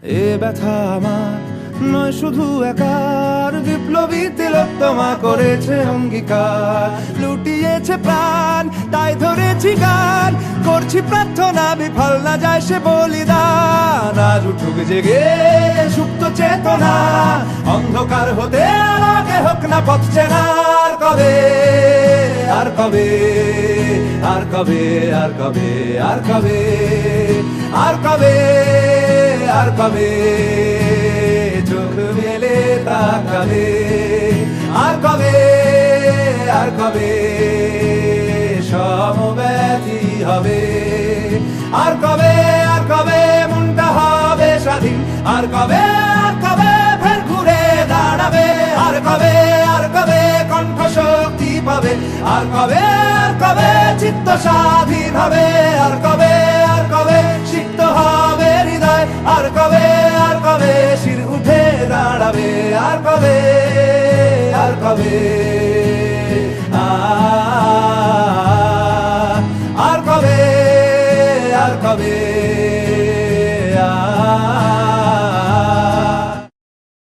এ ব্যথা আমার নয় শুধু একার, বিপ্লবী তিলোত্তমা করেছে অঙ্গীকার। লুটিয়েছে প্রাণ তাই ধরেছি গান, করছি প্রার্থনা বিফল না যায় সে বলিদান। আজ উঠুক জেগে সুপ্ত চেতনা, অন্ধকার হতে আলোকে হোক না পথ চেনা। আর কবে, আর কবে, আর কবে, আর কবে, আর কবে, আর কবে, আর কবে চোখ মেলে তাকাবে। আর কবে, আর কবে সমব্যথী হবে। আর কবে, আর কবে মনটা হবে স্বাধীন। আর কবে, আর কবে ফের ঘুরে দাঁড়াবে। আর কবে, আর কবে কণ্ঠ শক্তি পাবে। আর কবে, আর কবে চিত্ত স্বাধীন হবে। আর কবে, আর কবে সিক্ত হবে হৃদয়। আর কবে, আর কবে শির উঠে দাঁড়াবে। আর কবে, আর কবে।